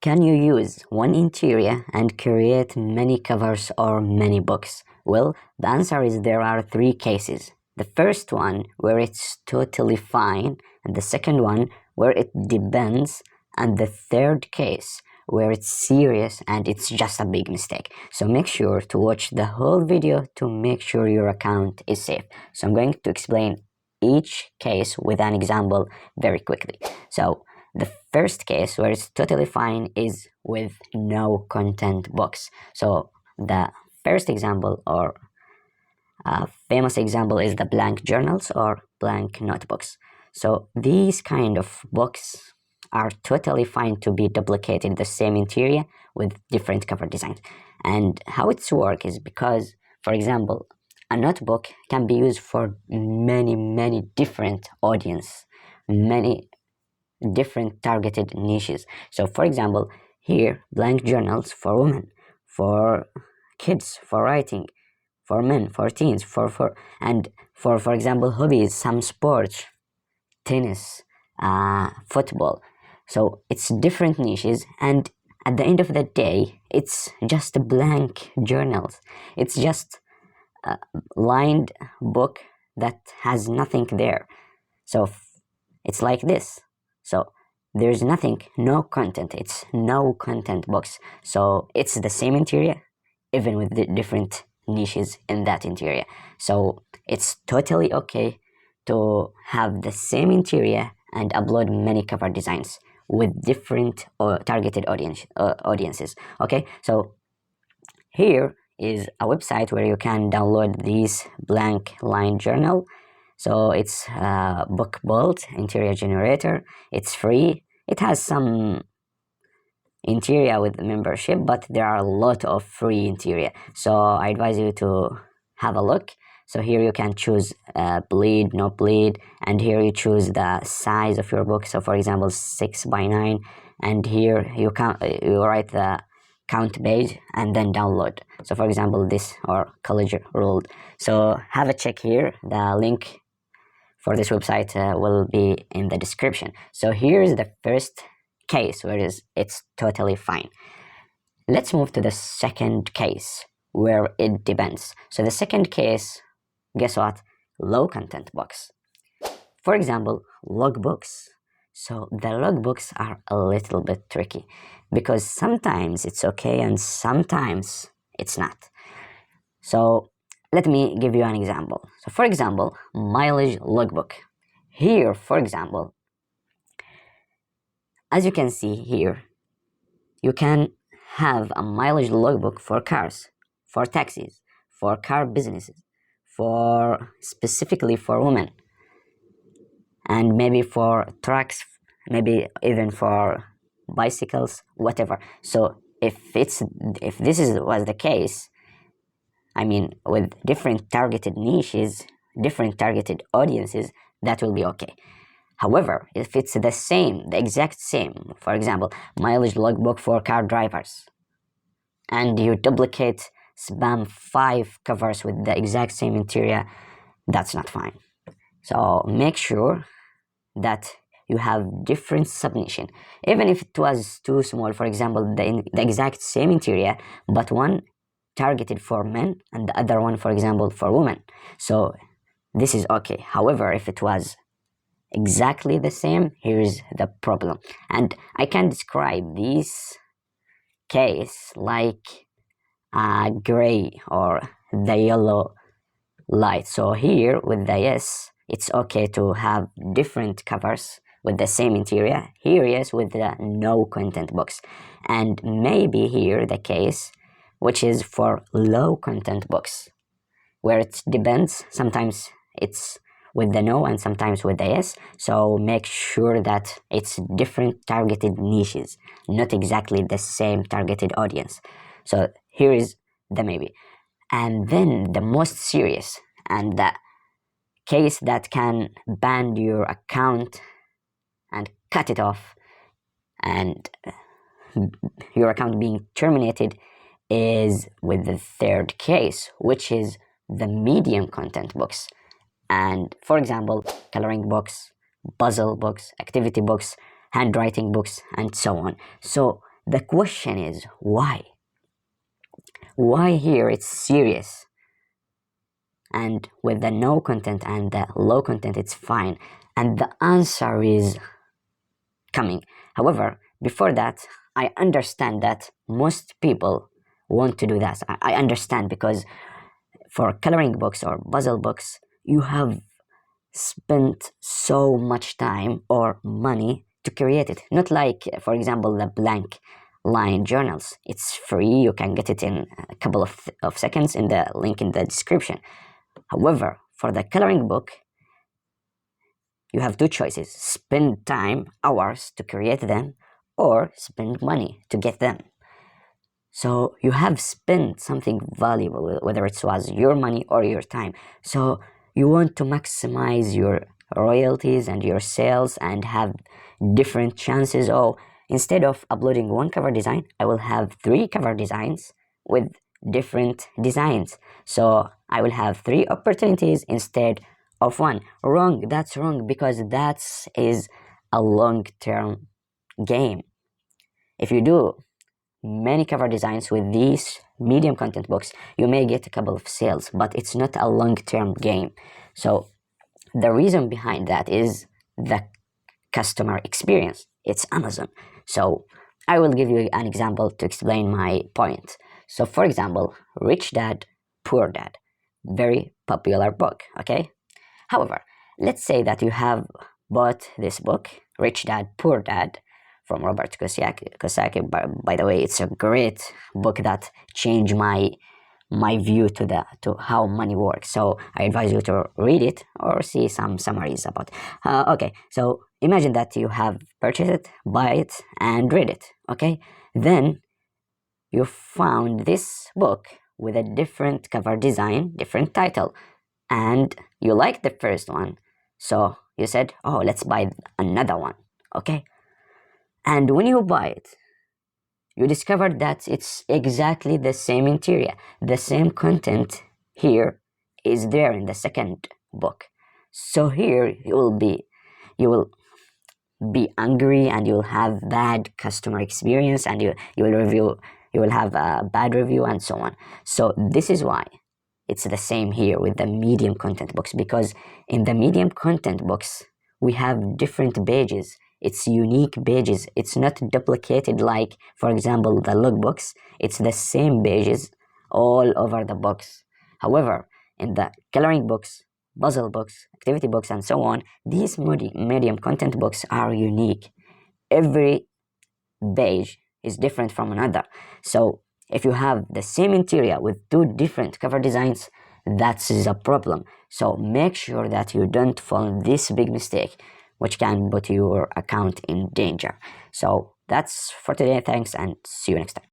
Can you use one interior and create many covers or many books? Well, the answer is there are three cases. The first one where it's totally fine, and the second one where it depends, and the third case where it's serious and it's just a big mistake. So make sure to watch the whole video to make sure your account is safe. So I'm going to explain each case with an example very quickly. So the first case where it's totally fine is with no content box. So the first example or famous example is the blank journals or blank notebooks. So these kind of books are totally fine to be duplicated the same interior with different cover designs. And how it's work is because, for example, a notebook can be used for many different audience, many different targeted niches. So for example, here blank journals for women, for kids, for writing, for men, for teens, for example hobbies, some sports, tennis, football. So it's different niches, and at the end of the day it's just blank journals. It's just a lined book that has nothing there. So it's like this. So there's nothing, no content. It's no content box. So it's the same interior, even with the different niches in that interior. So it's totally okay to have the same interior and upload many cover designs with different targeted audiences. Okay, so here is a website where you can download these blank line journal. So it's book build interior generator. It's free. It has some interior with membership, but there are a lot of free interior. So I advise you to have a look. So here you can choose bleed, no bleed, and here you choose the size of your book. So for example, 6x9, and here you write the count page and then download. So for example, this or college ruled. So have a check here. The link for this website will be in the description. So here's the first case where it's totally fine. Let's move to the second case where it depends. So the second case, guess what? Low content box. For example, logbooks. So the logbooks are a little bit tricky because sometimes it's okay and sometimes it's not. So let me give you an example. So for example, mileage logbook. Here, for example, as you can see here, you can have a mileage logbook for cars, for taxis, for car businesses, for specifically for women, and maybe for trucks, maybe even for bicycles, whatever. So if this was the case, I mean, with different targeted niches, different targeted audiences, that will be okay. However, if it's the exact same, for example, mileage logbook for car drivers, and you duplicate, spam 5 covers with the exact same interior, that's not fine. So make sure that you have different subniche. Even if it was too small, for example, the exact same interior, but one targeted for men and the other one, for example, for women. So this is okay. However, if it was exactly the same, here's the problem. And I can describe this case like a gray or the yellow light. So here with the yes, it's okay to have different covers with the same interior. Here yes, with the no content box. And maybe here the case which is for low content box, where it depends. Sometimes it's with the no and sometimes with the yes. So make sure that it's different targeted niches, not exactly the same targeted audience. So here is the maybe. And then the most serious and the case that can ban your account and cut it off and your account being terminated is with the third case, which is the medium content books. And for example, coloring books, puzzle books, activity books, handwriting books, and so on. So The question is why? Why here it's serious? And with the no content and the low content it's fine. And the answer is coming. However, before that, I understand that most people want to do that. I understand, because for coloring books or puzzle books, you have spent so much time or money to create it. Not like, for example, the blank line journals. It's free, you can get it in a couple of seconds in the link in the description. However, for the coloring book, you have two choices: spend time, hours to create them, or spend money to get them. So you have spent something valuable, whether it was your money or your time. So you want to maximize your royalties and your sales and have different chances. Oh, instead of uploading one cover design, I will have 3 cover designs with different designs. So I will have 3 opportunities instead of 1. Wrong, that's wrong, because that is a long-term game. If you do many cover designs with these medium content books, you may get a couple of sales, but it's not a long-term game. So the reason behind that is the customer experience. It's Amazon. So I will give you an example to explain my point. So for example, Rich Dad, Poor Dad, very popular book, okay? However, let's say that you have bought this book, Rich Dad, Poor Dad, from Robert Kiyosaki. By the way, it's a great book that changed my view to how money works. So I advise you to read it or see some summaries about it. Okay, so imagine that you have purchased it, buy it, and read it. Okay, then you found this book with a different cover design, different title, and you liked the first one. So you said, oh, let's buy another one. Okay, and when you buy it, you discover that it's exactly the same interior, the same content here is there in the second book. So here you will be angry, and you will have bad customer experience, and you will have a bad review and so on. So this is why it's the same here with the medium content books, because in the medium content books we have different pages. It's unique pages. It's not duplicated like, for example, the logbooks. It's the same pages all over the books. However, in the coloring books, puzzle books, activity books, and so on, these medium content books are unique. Every page is different from another. So if you have the same interior with 2 different cover designs, that is a problem. So make sure that you don't fall in this big mistake, which can put your account in danger. So that's for today. Thanks, and see you next time.